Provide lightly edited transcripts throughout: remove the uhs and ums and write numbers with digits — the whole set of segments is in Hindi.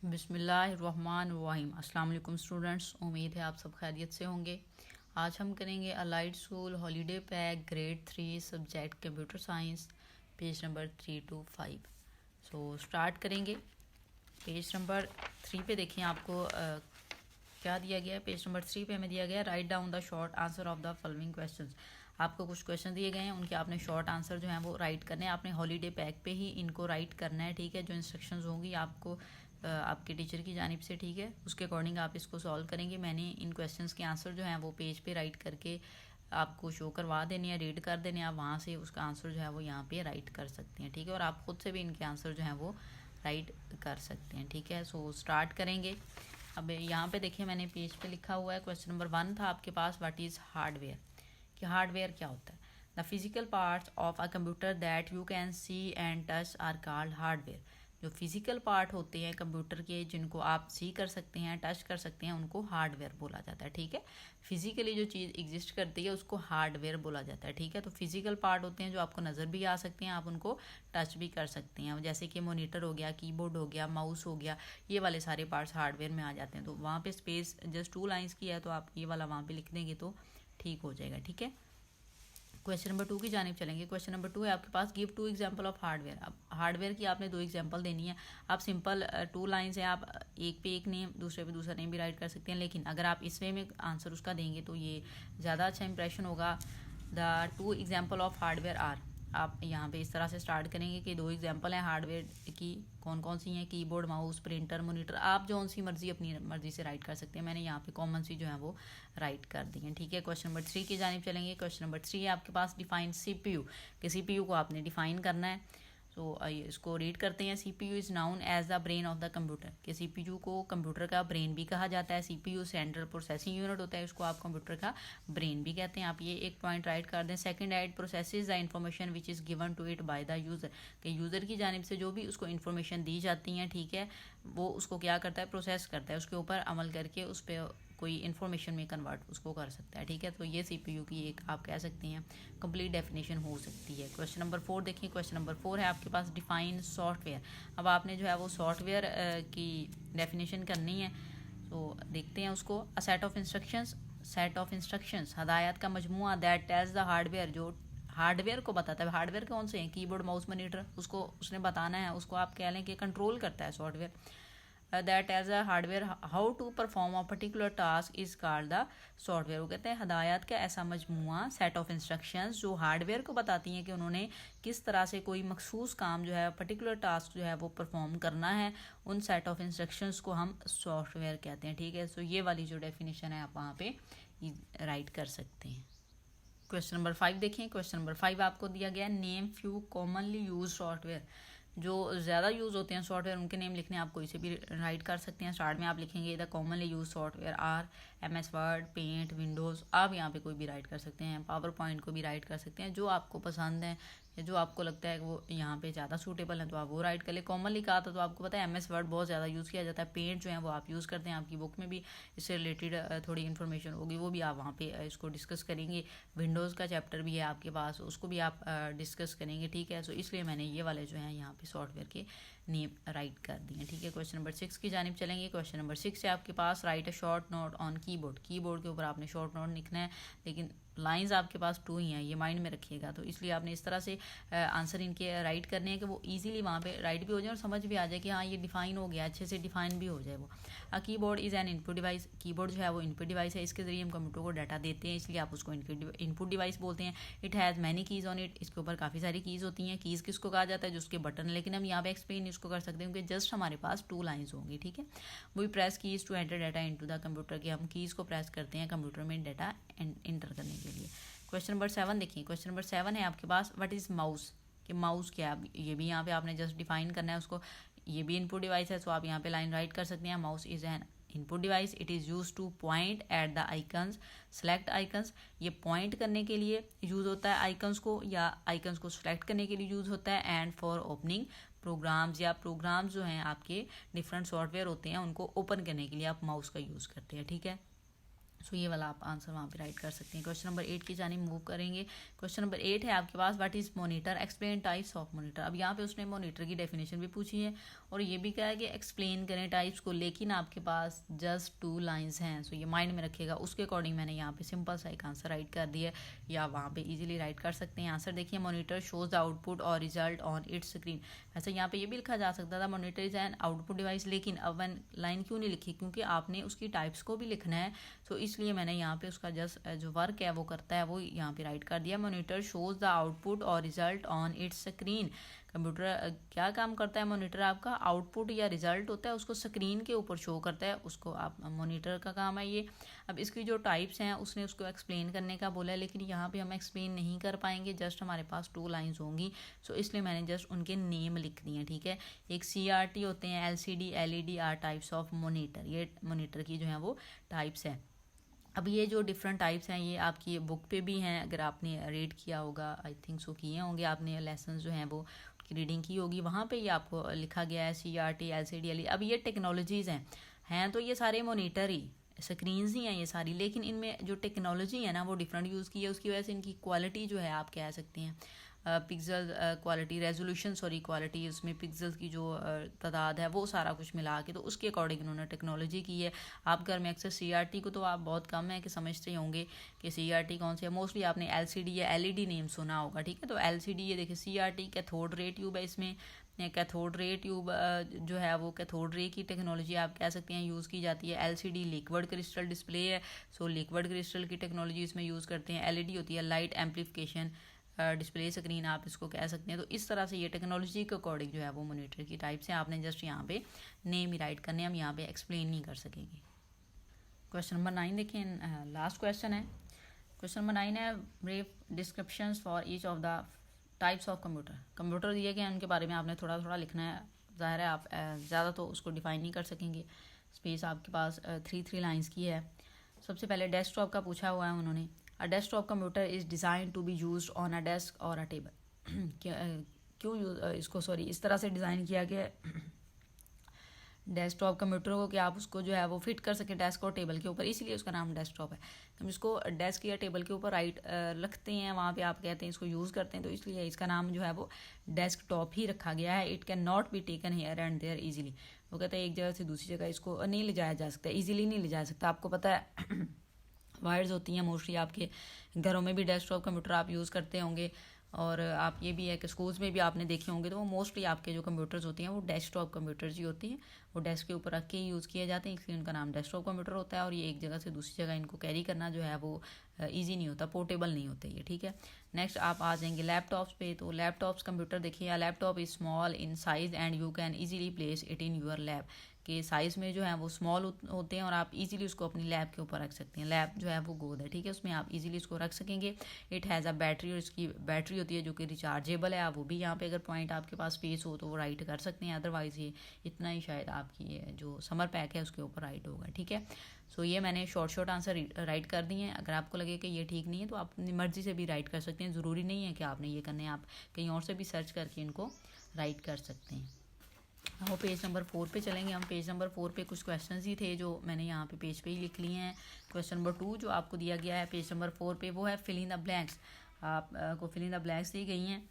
बिस्मिल्लाहिर्रहमानिर्रहीम। अस्सलाम वालेकुम स्टूडेंट्स, उम्मीद है आप सब खैरियत से होंगे। आज हम करेंगे allied school holiday pack grade 3 subject computer science, page number 3 to 5। So start करेंगे। पेज नंबर 3 पे देखें आपको क्या दिया गया है। पेज नंबर 3 पे हमें दिया गया है write down the short answer of the following questions. आपको कुछ क्वेश्चन दिए गए हैं, उनके आपने शॉर्ट आंसर जो है वो राइट करने हैं। आपने हॉलीडे पैक पे ही इनको राइट करना है, ठीक है। जो इंस्ट्रक्शंस होंगी आपको आपके टीचर की जानिब से, ठीक है, उसके अकॉर्डिंग आप इसको सॉल्व करेंगे। मैंने इन क्वेश्चंस के आंसर जो हैं वो पेज पे राइट करके आपको शो करवा देने हैं, रीड कर देने हैं। आप वहाँ से उसका आंसर जो है वो यहाँ पे राइट कर सकते हैं, ठीक है। और आप खुद से भी इनके आंसर जो हैं वो राइट कर सकते हैं, ठीक है। सो स्टार्ट करेंगे। अब यहाँ पे देखिए मैंने पेज पे लिखा हुआ है, क्वेश्चन नंबर 1 था आपके पास, व्हाट इज़ हार्डवेयर, कि हार्डवेयर क्या होता है। The physical parts of a computer that you can see and touch are called hardware. जो फिजिकल पार्ट होते हैं कंप्यूटर के, जिनको आप सी कर सकते हैं, टच कर सकते हैं, उनको हार्डवेयर बोला जाता है, ठीक है। फिजिकली जो चीज़ एग्जिस्ट करती है उसको हार्डवेयर बोला जाता है, ठीक है। तो फिजिकल पार्ट होते हैं जो आपको नज़र भी आ सकते हैं, आप उनको टच भी कर सकते हैं, जैसे कि मॉनिटर हो गया, कीबोर्ड हो गया, माउस हो गया, ये वाले सारे पार्ट्स हार्डवेयर में आ जाते हैं। तो वहाँ पे स्पेस जस्ट 2 लाइन्स की है, तो आप ये वाला वहाँ पे लिख देंगे तो ठीक हो जाएगा, ठीक है। क्वेश्चन नंबर 2 की जानिब चलेंगे। क्वेश्चन नंबर 2 है आपके पास, गिव 2 एग्जांपल ऑफ हार्डवेयर। अब हार्डवेयर की आपने 2 एग्जांपल देनी है। आप सिंपल 2 लाइन्स है, आप एक पे एक नेम, दूसरे पे दूसरा नेम भी राइट कर सकते हैं, लेकिन अगर आप इस वे में आंसर उसका देंगे तो ये ज़्यादा अच्छा इंप्रेशन होगा। The 2 example of hardware are, आप यहाँ पे इस तरह से स्टार्ट करेंगे कि 2 एग्जांपल हैं हार्डवेयर की, कौन कौन सी हैं, कीबोर्ड, माउस, प्रिंटर, मॉनिटर। आप जो सी मर्जी अपनी मर्जी से राइट कर सकते हैं। मैंने यहाँ पे कॉमन सी जो है वो राइट कर दी है, ठीक है। क्वेश्चन नंबर 3 की जानिब चलेंगे। क्वेश्चन नंबर 3 है आपके पास, डिफाइन सीपीयू, कि सीपीयू को आपने डिफाइन करना है। तो इसको रीड करते हैं। CPU is known as the brain of the computer, कि सीपीयू को कंप्यूटर का ब्रेन भी कहा जाता है। सीपीयू सेंट्रल प्रोसेसिंग यूनिट होता है, उसको आप कंप्यूटर का ब्रेन भी कहते हैं। आप ये एक पॉइंट राइट कर दें। Second, it processes the information which is given to it by the user, कि यूज़र की जानिब से जो भी उसको इन्फॉर्मेशन दी जाती हैं, ठीक है, वो उसको क्या करता है, प्रोसेस करता है, उसके ऊपर अमल करके उस पर कोई इन्फॉर्मेशन में कन्वर्ट उसको कर सकता है, ठीक है। तो ये सीपीयू की एक आप कह सकते हैं कंप्लीट डेफिनेशन हो सकती है। क्वेश्चन नंबर 4 देखिए। क्वेश्चन नंबर 4 है आपके पास, डिफाइन सॉफ्टवेयर। अब आपने जो है वो सॉफ्टवेयर की डेफिनेशन करनी है, तो देखते हैं उसको। A set of instructions, set of instructions, हदायत का मजमुआ, दैट टेल्स द हार्डवेयर, जो हार्डवेयर को बताता है। हार्डवेयर कौन से हैं, कीबोर्ड, माउस, मॉनिटर, उसको उसने बताना है, उसको आप कह लें कि कंट्रोल करता है software. That as a hardware how to perform a particular task is called the software. वो कहते हैं हदायत का ऐसा मजमुआ, सेट ऑफ इंस्ट्रक्शंस, जो हार्डवेयर को बताती हैं कि उन्होंने किस तरह से कोई मखसूस काम जो है, पर्टिकुलर टास्क जो है वो परफॉर्म करना है, उन सेट ऑफ इंस्ट्रक्शंस को हम सॉफ्टवेयर कहते हैं, ठीक है। सो ये वाली जो डेफिनेशन है आप वहाँ पे राइट कर सकते हैं। क्वेश्चन नंबर 5 देखें। क्वेश्चन नंबर 5 आपको दिया गया, name few commonly used software. जो ज़्यादा यूज़ होते हैं सॉफ्टवेयर, उनके नेम लिखने आप कोई से भी राइट कर सकते हैं। स्टार्ट में आप लिखेंगे the commonly used software are MS Word, Paint, Windows. आप यहाँ पे कोई भी राइट कर सकते हैं, पावर पॉइंट को भी राइट कर सकते हैं, जो आपको पसंद है या जो आपको लगता है वो यहाँ पे ज़्यादा सूटेबल है तो आप वो राइट कर ले। कॉमनली कहा था तो आपको पता है MS वर्ड बहुत ज़्यादा यूज़ किया जाता है। पेंट जो है वो आप यूज़ करते हैं, आपकी बुक में भी इससे रिलेटेड थोड़ी इन्फॉर्मेशन होगी, वो भी आप वहाँ पे इसको डिस्कस करेंगे। विंडोज़ का चैप्टर भी है आपके पास, उसको भी आप डिस्कस करेंगे, ठीक है। सो इसलिए मैंने ये वाले जो हैं यहाँ पे सॉफ्टवेयर के नेम राइट कर दिए, ठीक है। क्वेश्चन नंबर 6 की जानिब चलेंगे। क्वेश्चन नंबर 6 है आपके पास, write a short note on keyboard. Keyboard के ऊपर आपने शॉर्ट नोट लिखना है, लेकिन लाइंस आपके पास 2 ही हैं, ये माइंड में रखिएगा। तो इसलिए आपने इस तरह से आंसर इनके राइट करने हैं कि वो इजीली वहाँ पे राइट भी हो जाए और समझ भी आ जाए कि हाँ ये डिफाइन हो गया, अच्छे से डिफाइन भी हो जाए वो। Keyboard is an input device, keyboard जो है वो इनपुट डिवाइस है, इसके जरिए हम कंप्यूटर को डाटा देते हैं, इसलिए आप उसको इनपुट डिवाइस बोलते हैं। It has many keys on it, इसके ऊपर काफ़ी सारी कीज़ होती हैं। कीज़ किसको कहा जाता है, जो उसके बटन, लेकिन हम यहाँ पे एक्सप्लेन इसको कर सकते हैं क्योंकि जस्ट हमारे पास 2 लाइन्स होंगी, ठीक है। We press keys to enter data into the computer, के हम कीज़ को प्रेस करते हैं कंप्यूटर में डाटा एंटर करने के लिए। क्वेश्चन नंबर 7 देखिए। क्वेश्चन नंबर 7 है आपके पास, व्हाट इज़ माउस, कि माउस क्या है। ये भी यहाँ पे आपने जस्ट डिफाइन करना है उसको, ये भी इनपुट डिवाइस है, सो आप यहाँ पे लाइन राइट कर सकते हैं। Mouse is an input device, it is use two point at the icons, select icons. ये पॉइंट करने के लिए यूज़ होता है आइकन्स को, या आइकन्स को सेलेक्ट करने के लिए यूज़ होता है। एंड फॉर ओपनिंग प्रोग्राम्स, या प्रोग्राम्स जो हैं आपके डिफरेंट सॉफ्टवेयर होते हैं उनको ओपन करने के लिए आप माउस का यूज़ करते हैं, ठीक है। सो ये वाला आप आंसर वहाँ पे राइट कर सकते हैं। क्वेश्चन नंबर 8 की जानिब मूव करेंगे। क्वेश्चन नंबर 8 है आपके पास, what is monitor, explain types of monitor. अब यहाँ पे उसने मॉनिटर की डेफिनेशन भी पूछी है और ये भी कहा है कि एक्सप्लेन करें टाइप्स को, लेकिन आपके पास जस्ट 2 लाइन्स हैं। सो ये माइंड में रखिएगा, उसके अकॉर्डिंग मैंने यहाँ पे सिंपल सा एक आंसर राइट कर दिया है, या वहाँ पे इजीली राइट कर सकते हैं। आंसर देखिए, मॉनिटर शोज द आउटपुट और रिजल्ट ऑन इट्स स्क्रीन। वैसे यहाँ पे ये भी लिखा जा सकता था monitor is an output device, लेकिन अब मैंने लाइन क्यों नहीं लिखी, क्योंकि आपने उसकी टाइप्स को भी लिखना है। सो इसलिए मैंने यहाँ पे उसका जस्ट जो वर्क है वो करता है वो यहाँ पे राइट कर दिया। मॉनिटर शोज द आउटपुट और result on it's screen. Computer क्या काम करता है, मॉनिटर आपका आउटपुट या रिजल्ट होता है उसको स्क्रीन के ऊपर शो करता है, उसको आप मॉनिटर का काम है ये। अब इसकी जो टाइप्स हैं उसने उसको एक्सप्लेन करने का बोला है, लेकिन यहाँ पे हम एक्सप्लेन नहीं कर पाएंगे, जस्ट हमारे पास 2 लाइंस होंगी। सो इसलिए मैंने जस्ट उनके नेम लिख दिए, ठीक है। एक CRT होते हैं, LCD LED are types of monitor, ये मॉनिटर की जो है वो टाइप्स है। अब ये जो डिफरेंट टाइप्स हैं ये आपकी बुक पे भी हैं, अगर आपने रीड किया होगा, आई थिंक सो किए होंगे आपने, लेसन जो हैं वो की रीडिंग की होगी, वहाँ पे ये आपको लिखा गया है CRT LCD LED। अब ये टेक्नोलॉजीज़ हैं तो ये सारे मॉनिटर ही स्क्रीन्स ही हैं ये सारी, लेकिन इनमें जो टेक्नोलॉजी है ना वो डिफरेंट यूज़ की है, उसकी वजह से इनकी क्वालिटी जो है आप कह सकते हैं pixel quality, resolution sorry quality, उसमें पिक्सल्स की जो तादाद है वो सारा कुछ मिला के, तो उसके अकॉर्डिंग इन्होंने टेक्नोलॉजी की है। आप घर में अक्सर CRT को तो आप बहुत कम है कि समझते होंगे कि CRT कौन सी है, मोस्टली आपने LCD या LED नेम सुना होगा, ठीक है। तो LCD ये देखिए, CRT कैथोड रे ट्यूब है, इसमें कैथोड रे ट्यूब जो है वो कैथोड रे की टेक्नोलॉजी आप कह सकते हैं यूज़ की जाती है। LCD लिक्विड क्रिस्टल डिस्प्ले है, सो लिक्विड क्रिस्टल की टेक्नोलॉजी इसमें यूज़ करते हैं। LED होती है लाइट एम्पलीफिकेशन डिस्प्ले स्क्रीन आप इसको कह सकते हैं। तो इस तरह से ये टेक्नोलॉजी के अकॉर्डिंग जो है वो मॉनिटर की टाइप से आपने जस्ट यहाँ पे नेम ही राइट करने, हम यहाँ पे एक्सप्लेन नहीं कर सकेंगे। क्वेश्चन नंबर 9 देखें, लास्ट क्वेश्चन है। क्वेश्चन नंबर 9 है, brief descriptions for each of the types of computer दिए गए हैं, उनके बारे में आपने थोड़ा थोड़ा लिखना है। ज़ाहिर है आप ज़्यादा तो उसको डिफाइन नहीं कर सकेंगे, स्पेस आपके पास 3 लाइन्स की है। सबसे पहले डेस्कटॉप का पूछा हुआ है उन्होंने। A desktop computer is design to be used on a desk or a table. क्यों इसको इस तरह से डिज़ाइन किया गया है डेस्कटॉप कंप्यूटर को कि आप उसको जो है वो फिट कर सकें डेस्क और टेबल के ऊपर, इसलिए उसका नाम डेस्कटॉप है। हम इसको डेस्क या टेबल के ऊपर रखते हैं, वहाँ पे आप कहते हैं इसको यूज़ करते हैं, तो इसलिए इसका नाम जो है वो डेस्कटॉप ही रखा गया है। It can not be taken here and there easily. वो कहते हैं एक जगह से दूसरी जगह इसको नहीं ले जाया जा सकता, ईजिली नहीं ले जा सकता। आपको पता है वायर्स होती हैं मोस्टली, आपके घरों में भी डेस्कटॉप कंप्यूटर आप यूज़ करते होंगे, और आप ये भी है कि स्कूल्स में भी आपने देखे होंगे, तो वो मोस्टली आपके जो कंप्यूटर्स होती हैं वो डेस्कटॉप कंप्यूटर्स ही होती हैं, वो डेस्क के ऊपर रख के यूज़ किए जाते हैं, इसलिए उनका नाम डेस्कटॉप कंप्यूटर होता है। और ये एक जगह से दूसरी जगह इनको कैरी करना जो है वो ईजी नहीं होता, पोर्टेबल नहीं होते ये, ठीक है। नेक्स्ट आप आ जाएंगे लैपटॉप्स पे। तो लैपटॉप्स कंप्यूटर देखिए, laptop is small in size and you can easily place it in your lap, के साइज़ में जो है वो स्मॉल होते हैं और आप इजीली उसको अपनी लैब के ऊपर रख सकते हैं। लैब जो है वो गोद है, ठीक है, उसमें आप इजीली इसको रख सकेंगे। इट हैज़ अ बैटरी, और इसकी बैटरी होती है जो कि रिचार्जेबल है। आप वो भी यहाँ पे अगर पॉइंट आपके पास स्पेस हो तो वो राइट कर सकते हैं, अदरवाइज़ ये इतना ही शायद आपकी जो समर पैक है उसके ऊपर राइट होगा, ठीक है। सो ये मैंने शॉर्ट आंसर राइट कर दिए हैं। अगर आपको लगे कि ये ठीक नहीं है तो आप अपनी मर्ज़ी से भी राइट कर सकते हैं, ज़रूरी नहीं है कि आपने ये करने, आप कहीं और से भी सर्च करके इनको राइट कर सकते हैं। वो पेज नंबर 4 पे चलेंगे हम। पेज नंबर 4 पे कुछ क्वेश्चंस ही थे जो मैंने यहाँ पे पेज पे ही लिख लिए हैं। क्वेश्चन नंबर 2 जो आपको दिया गया है पेज नंबर 4 पे, वो है फिल इन द ब्लैंक्स। आपको फिल इन द ब्लैंक्स दी गई हैं।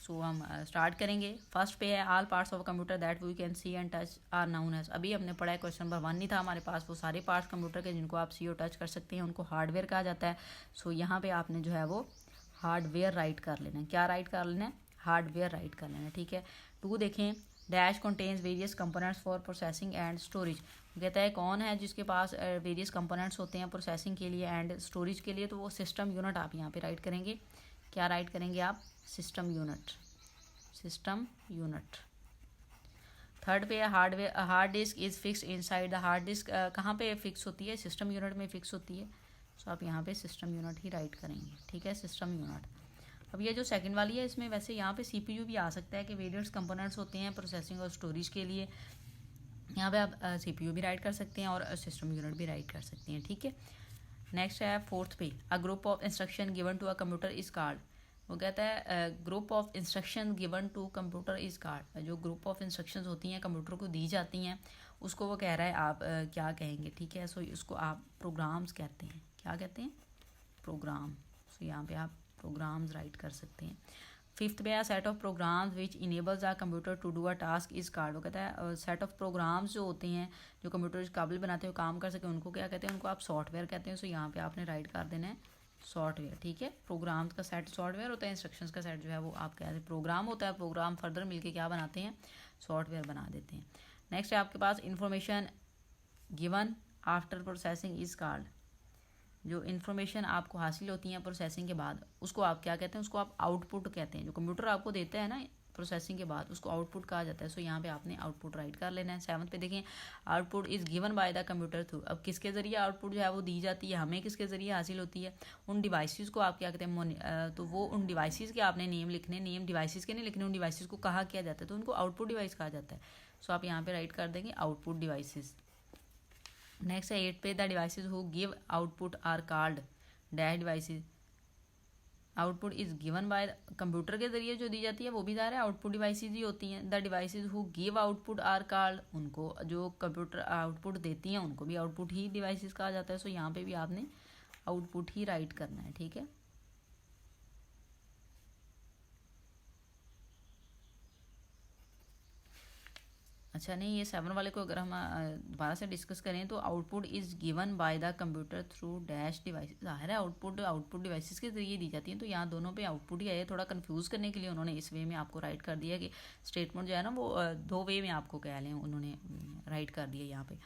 सो हम स्टार्ट करेंगे। फर्स्ट पे है, all parts of computer that we can see and touch are known as. अभी हमने पढ़ा है, क्वेश्चन नंबर 1 नहीं था हमारे पास, वो सारे पार्ट्स कंप्यूटर के जिनको आप सी और टच कर सकते हैं उनको हार्डवेयर कहा जाता है। सो यहाँ पे आपने जो है वो हार्डवेयर राइट कर लेना है। क्या राइट कर लेना है? हार्डवेयर राइट कर लेना है, ठीक है। 2 देखें, dash contains various components for processing and storage. कहता है कौन है जिसके पास वेरियस कंपोनेंट्स होते हैं प्रोसेसिंग के लिए एंड स्टोरेज के लिए, तो वो सिस्टम यूनिट आप यहाँ पे राइट करेंगे। क्या राइट करेंगे आप? System unit, system unit. Third पे hardware, hard disk is fix inside the hard disk. कहाँ पे फिक्स होती है? सिस्टम यूनिट में फिक्स होती है। सो आप यहाँ पे सिस्टम यूनिट ही राइट करेंगे, ठीक है, सिस्टम यूनिट। अब ये जो सेकंड वाली है इसमें वैसे यहाँ पे CPU भी आ सकता है कि वेरियस कंपोनेंट्स होते हैं प्रोसेसिंग और स्टोरेज के लिए। यहाँ पे आप CPU भी राइट कर सकते हैं और सिस्टम यूनिट भी राइट कर सकते हैं, ठीक है। नेक्स्ट है 4th पे, a group of instruction given to a computer is called. वो कहता है group of instruction given to computer is called. जो ग्रुप ऑफ इंस्ट्रक्शंस होती हैं कंप्यूटर को दी जाती हैं उसको वो कह रहा है आप क्या कहेंगे, ठीक है। सो उसको आप प्रोग्राम्स कहते हैं, क्या कहते हैं, प्रोग्राम। सो यहाँ पे आप प्रोग्राम्स राइट कर सकते हैं। फिफ्थ पे है set of programs which enables a computer to do a task is called. वो कहता है सेट ऑफ प्रोग्राम्स जो होते हैं जो कंप्यूटर काबिल बनाते हैं काम कर सके, उनको क्या कहते हैं, उनको आप सॉफ्टवेयर कहते हैं। सो यहाँ पे आपने राइट कर देना है सॉफ्टवेयर, ठीक है। प्रोग्राम्स का सेट सॉफ्टवेयर होता है, इंस्ट्रक्शंस का सेट जो है वो आप कहते हैं प्रोग्राम होता है। प्रोग्राम फर्दर मिलके क्या बनाते हैं, सॉफ्टवेयर बना देते हैं। नेक्स्ट है आपके पास information given after processing is card. जो इन्फॉर्मेशन आपको हासिल होती है प्रोसेसिंग के बाद, उसको आप क्या कहते हैं, उसको आप आउटपुट कहते हैं। जो कंप्यूटर आपको देता है ना प्रोसेसिंग के बाद, उसको आउटपुट कहा जाता है। सो यहाँ पे आपने आउटपुट राइट कर लेना है। 7th पे देखें, output is given by the computer through. अब किसके ज़रिए आउटपुट जो है वो दी जाती है, हमें किसके ज़रिए हासिल होती है, उन डिवाइसेस को आप क्या कहते हैं, तो वो उन डिवाइसेस के आपने नेम लिखने, नेम डिवाइसेस के नहीं लिखने, उन डिवाइसेस को कहा किया जाता है, तो उनको आउटपुट डिवाइस कहा जाता है। सो आप यहाँ पे राइट कर देंगे आउटपुट डिवाइसेस। नेक्स्ट है 8 पे, the devices who give output are called dash devices. Output is given by computer के जरिए जो दी जाती है वो भी ज़ाहिर है आउटपुट डिवाइसेस ही होती हैं। The devices who give output are called, उनको जो कंप्यूटर आउटपुट देती हैं उनको भी आउटपुट ही डिवाइसेस कहा जाता है। सो यहाँ पे भी आपने आउटपुट ही राइट करना है, ठीक है। अच्छा नहीं, ये 7 वाले को अगर हम दोबारा से डिस्कस करें तो output is given by the computer through dash device. ज़ाहिर है आउटपुट डिवाइसेस के जरिए दी जाती हैं, तो यहाँ दोनों पे आउटपुट ही है। थोड़ा कंफ्यूज करने के लिए उन्होंने इस वे में आपको राइट कर दिया कि स्टेटमेंट जो है ना वो 2 वे में आपको कह लें उन्होंने राइट कर दिया यहाँ पे।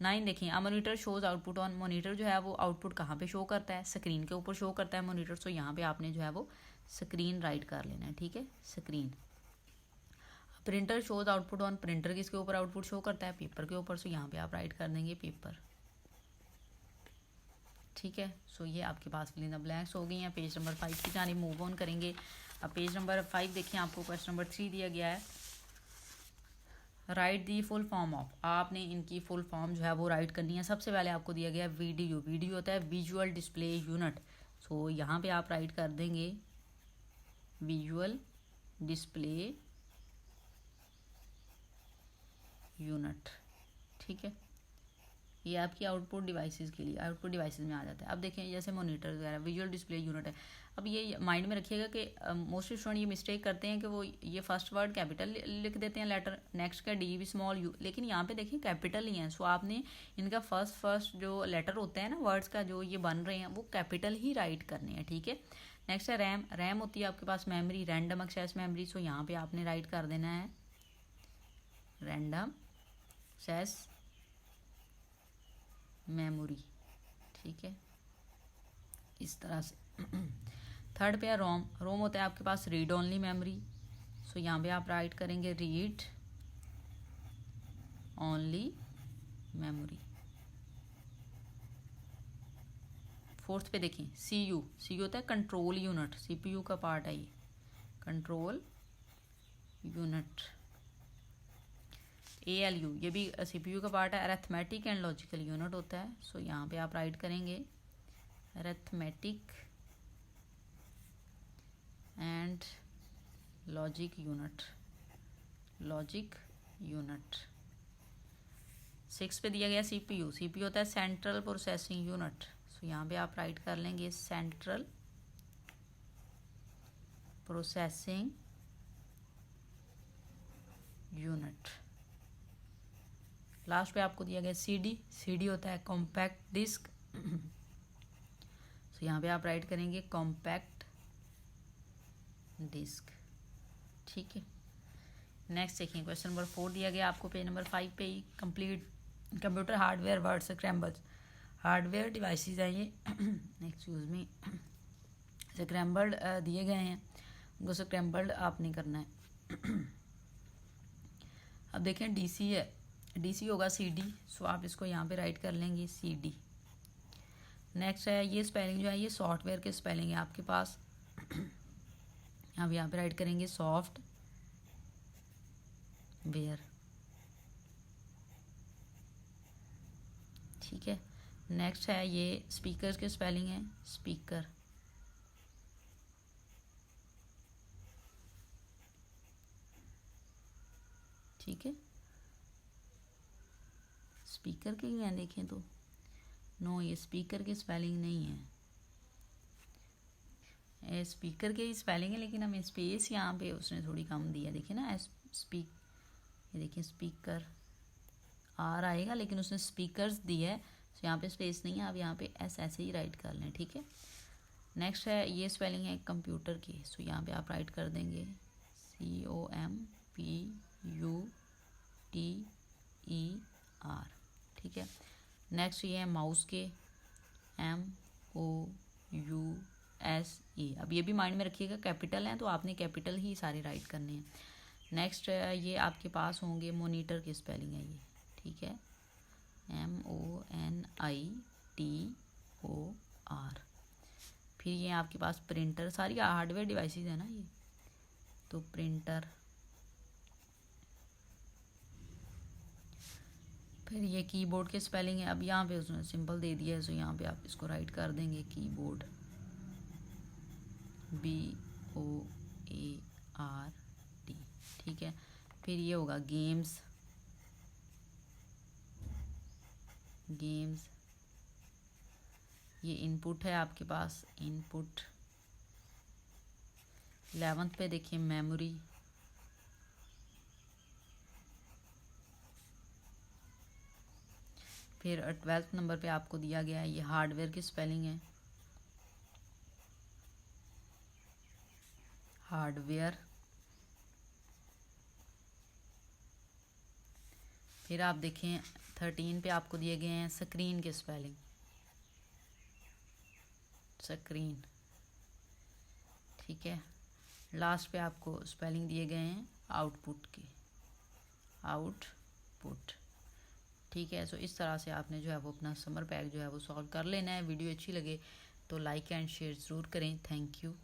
9 देखिए, a monitor shows output on. Monitor जो है वो आउटपुट कहाँ पे शो करता है, स्क्रीन के ऊपर शो करता है मोनीटर। सो यहाँ पे आपने जो है वो स्क्रीन राइट कर लेना है, ठीक है, screen. Printer shows output on. Printer किसके ऊपर आउटपुट शो करता है, पेपर के ऊपर। सो यहाँ पे आप राइट कर देंगे पेपर, ठीक है। सो ये आपके पास फिल इन द ब्लैंक्स हो गई हैं। पेज नंबर 5 की जानिब मूव ऑन करेंगे। अब पेज नंबर 5 देखिए, आपको क्वेश्चन नंबर 3 दिया गया है, right the full form of. आपने इनकी फुल फॉर्म जो है वो राइट करनी है। सबसे पहले आपको दिया गया है वीडियो। वीडियो होता है विजुअल डिस्प्ले यूनिट। सो यहाँ पे आप राइट कर देंगे विजुअल डिस्प्ले यूनिट, ठीक है। ये आपकी आउटपुट डिवाइसेस के लिए आउटपुट डिवाइसेस में आ जाता है। अब देखें जैसे मॉनिटर वगैरह विजुअल डिस्प्ले यूनिट है। अब ये माइंड में रखिएगा कि मोस्टली स्टूडेंट ये मिस्टेक करते हैं कि वो ये फर्स्ट वर्ड कैपिटल लिख देते हैं लेटर, नेक्स्ट का डी भी स्मॉल यू, लेकिन यहाँ पे देखिए कैपिटल ही है। सो आपने इनका फर्स्ट जो लेटर होता है ना वर्ड्स का जो ये बन रहे हैं वो कैपिटल ही राइट करने हैं, ठीक है। नेक्स्ट है रैम। रैम होती है आपके पास मेमोरी, रैंडम एक्सेस मेमोरी। सो यहाँ पे आपने राइट कर देना है रैंडम एक्सेस मेमोरी, ठीक है, इस तरह से। थर्ड पे है रोम। रोम होता है आपके पास रीड ओनली मेमोरी। सो यहाँ पे आप राइट करेंगे रीड ओनली मेमोरी। फोर्थ पे देखें सी यू। सी यू होता है कंट्रोल यूनिट, सीपीयू का पार्ट है ये, कंट्रोल यूनिट। ALU ये भी सीपीयू का पार्ट है, अरिथमेटिक एंड लॉजिकल यूनिट होता है। सो यहाँ पे आप राइट करेंगे arithmetic and logic unit, logic unit. 6 पे दिया गया CPU। CPU होता है सेंट्रल प्रोसेसिंग यूनिट। सो यहाँ पे आप राइट कर लेंगे सेंट्रल प्रोसेसिंग यूनिट। लास्ट पे आपको दिया गया CD। CD होता है कॉम्पैक्ट डिस्क। सो यहाँ पे आप राइट करेंगे कॉम्पैक्ट डिस्क, ठीक है। नेक्स्ट देखिए क्वेश्चन नंबर 4 दिया गया आपको पेज नंबर 5 पे ही, complete computer hardware word scrambles. Hardware devices हैं ये, एक्सक्यूज मी, स्क्रैम्बल्ड दिए गए हैं, उनको स्क्रैम्बल्ड आपने करना है। अब देखें DC है, DC होगा CD। सो आप इसको यहाँ पे राइट कर लेंगे CD। नेक्स्ट है ये स्पेलिंग जो है ये सॉफ्टवेयर के स्पेलिंग है आपके पास। आप यहाँ पे राइट करेंगे सॉफ्ट वेयर, ठीक है। नेक्स्ट है ये स्पीकर के स्पेलिंग है स्पीकर, ठीक है। स्पीकर के ही हैं देखें तो, नो ये स्पीकर की स्पेलिंग नहीं है, स्पीकर के ही स्पेलिंग है, लेकिन हमें स्पेस यहाँ पे उसने थोड़ी कम दी है। देखिए ना स्पीक, ये देखिए स्पीकर आर आएगा, लेकिन उसने स्पीकर्स दी है, तो यहाँ पे स्पेस नहीं है। आप यहाँ पे एस ऐसे ही राइट कर लें, ठीक है। नेक्स्ट है, ये स्पेलिंग है कंप्यूटर की, सो यहाँ पे आप राइट कर देंगे COMPUTER, ठीक है। नेक्स्ट ये है माउस के, MOUSE। अब ये भी माइंड में रखिएगा, कैपिटल हैं तो आपने कैपिटल ही सारे राइट करने हैं। नेक्स्ट ये आपके पास होंगे मॉनिटर की स्पेलिंग है ये, ठीक है, MONITOR। फिर ये आपके पास प्रिंटर, सारी हार्डवेयर डिवाइसेस है ना ये, तो प्रिंटर। फिर ये कीबोर्ड के स्पेलिंग है, अब यहाँ पे उसने सिंपल दे दिया है, सो यहाँ पे आप इसको राइट कर देंगे कीबोर्ड, BOARD, ठीक है। फिर ये होगा गेम्स, ये इनपुट है आपके पास, इनपुट। 11th पे देखिए मेमोरी, फिर 12th नंबर पे आपको दिया गया है ये हार्डवेयर की स्पेलिंग है, हार्डवेयर। फिर आप देखें 13 पे आपको दिए गए हैं स्क्रीन के स्पेलिंग, स्क्रीन, ठीक है। लास्ट पे आपको स्पेलिंग दिए गए हैं आउटपुट के, आउटपुट, ठीक है। सो इस तरह से आपने जो है वो अपना समर पैक जो है वो सॉल्व कर लेना है। वीडियो अच्छी लगे तो लाइक एंड शेयर ज़रूर करें। Thank you.